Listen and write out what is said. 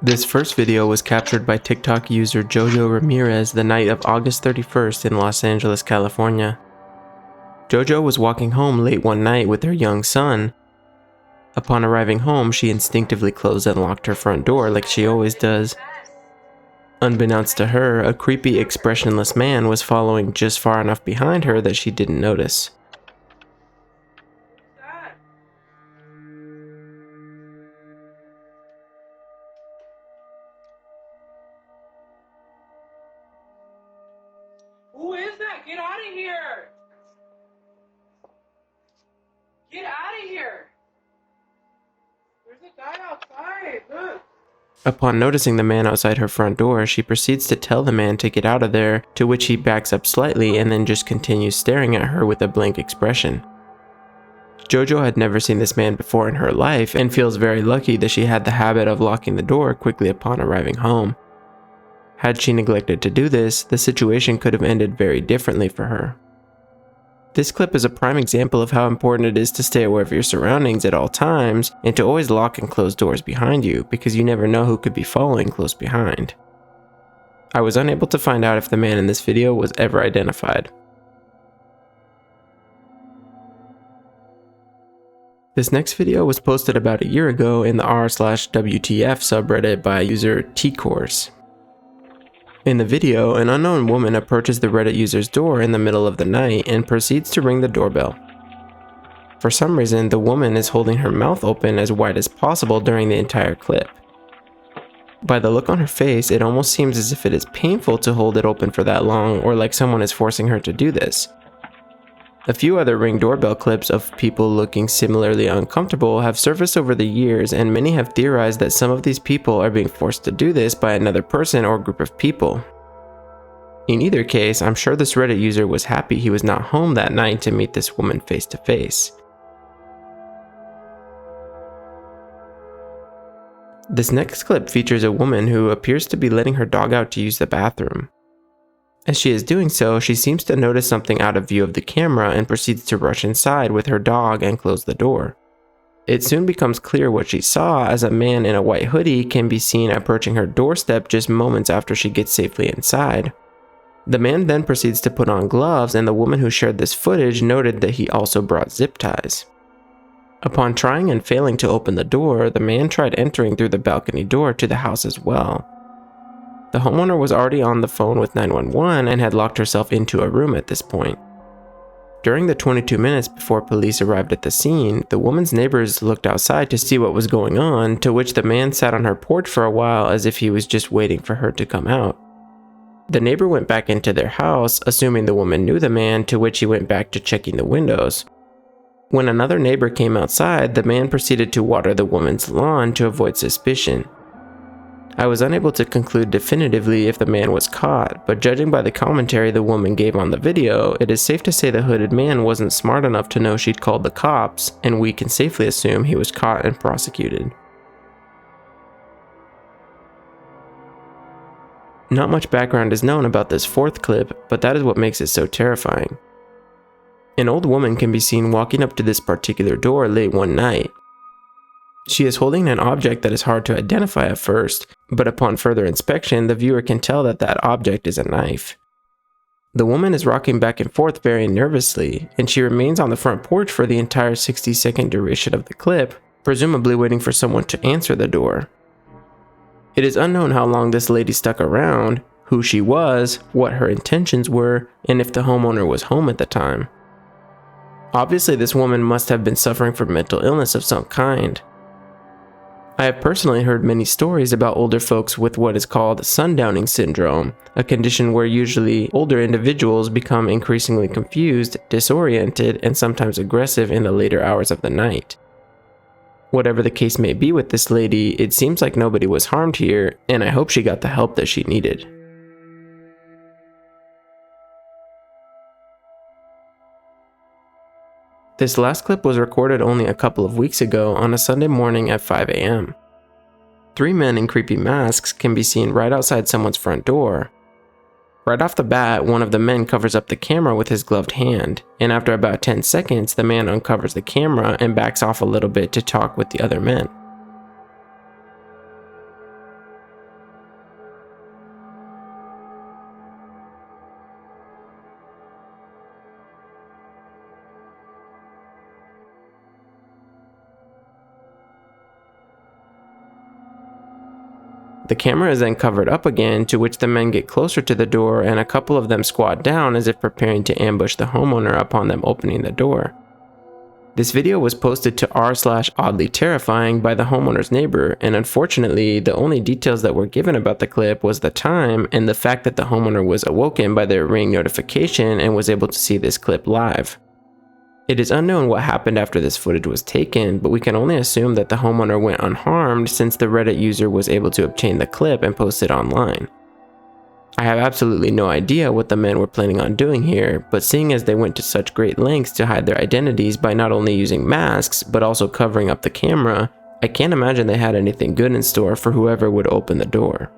This first video was captured by TikTok user Jojo Ramirez the night of August 31st in Los Angeles, California. Jojo was walking home late one night with her young son. Upon arriving home, she instinctively closed and locked her front door like she always does. Unbeknownst to her, a creepy, expressionless man was following just far enough behind her that she didn't notice. Who is that? Get out of here! Get out of here! There's a guy outside, look! Upon noticing the man outside her front door, she proceeds to tell the man to get out of there, to which he backs up slightly and then just continues staring at her with a blank expression. Jojo had never seen this man before in her life and feels very lucky that she had the habit of locking the door quickly upon arriving home. Had she neglected to do this, the situation could have ended very differently for her. This clip is a prime example of how important it is to stay aware of your surroundings at all times and to always lock and close doors behind you, because you never know who could be following close behind. I was unable to find out if the man in this video was ever identified. This next video was posted about a year ago in the r/WTF subreddit by user T-Course. In the video, an unknown woman approaches the Reddit user's door in the middle of the night and proceeds to ring the doorbell. For some reason, the woman is holding her mouth open as wide as possible during the entire clip. By the look on her face, it almost seems as if it is painful to hold it open for that long, or like someone is forcing her to do this. A few other Ring doorbell clips of people looking similarly uncomfortable have surfaced over the years, and many have theorized that some of these people are being forced to do this by another person or group of people. In either case, I'm sure this Reddit user was happy he was not home that night to meet this woman face to face. This next clip features a woman who appears to be letting her dog out to use the bathroom. As she is doing so, she seems to notice something out of view of the camera and proceeds to rush inside with her dog and close the door. It soon becomes clear what she saw, as a man in a white hoodie can be seen approaching her doorstep just moments after she gets safely inside. The man then proceeds to put on gloves, and the woman who shared this footage noted that he also brought zip ties. Upon trying and failing to open the door, the man tried entering through the balcony door to the house as well. The homeowner was already on the phone with 911 and had locked herself into a room at this point. During the 22 minutes before police arrived at the scene, the woman's neighbors looked outside to see what was going on, to which the man sat on her porch for a while as if he was just waiting for her to come out. The neighbor went back into their house, assuming the woman knew the man, to which he went back to checking the windows. When another neighbor came outside, the man proceeded to water the woman's lawn to avoid suspicion. I was unable to conclude definitively if the man was caught, but judging by the commentary the woman gave on the video, it is safe to say the hooded man wasn't smart enough to know she'd called the cops, and we can safely assume he was caught and prosecuted. Not much background is known about this fourth clip, but that is what makes it so terrifying. An old woman can be seen walking up to this particular door late one night. She is holding an object that is hard to identify at first, but upon further inspection, the viewer can tell that that object is a knife. The woman is rocking back and forth very nervously, and she remains on the front porch for the entire 60-second duration of the clip, presumably waiting for someone to answer the door. It is unknown how long this lady stuck around, who she was, what her intentions were, and if the homeowner was home at the time. Obviously, this woman must have been suffering from mental illness of some kind. I have personally heard many stories about older folks with what is called sundowning syndrome, a condition where usually older individuals become increasingly confused, disoriented, and sometimes aggressive in the later hours of the night. Whatever the case may be with this lady, it seems like nobody was harmed here, and I hope she got the help that she needed. This last clip was recorded only a couple of weeks ago on a Sunday morning at 5 a.m. 3 men in creepy masks can be seen right outside someone's front door. Right off the bat, one of the men covers up the camera with his gloved hand, and after about 10 seconds, the man uncovers the camera and backs off a little bit to talk with the other men. The camera is then covered up again, to which the men get closer to the door and a couple of them squat down as if preparing to ambush the homeowner upon them opening the door. This video was posted to r/oddly terrifying by the homeowner's neighbor, and unfortunately, the only details that were given about the clip was the time and the fact that the homeowner was awoken by their Ring notification and was able to see this clip live. It is unknown what happened after this footage was taken, but we can only assume that the homeowner went unharmed since the Reddit user was able to obtain the clip and post it online. I have absolutely no idea what the men were planning on doing here, but seeing as they went to such great lengths to hide their identities by not only using masks, but also covering up the camera, I can't imagine they had anything good in store for whoever would open the door.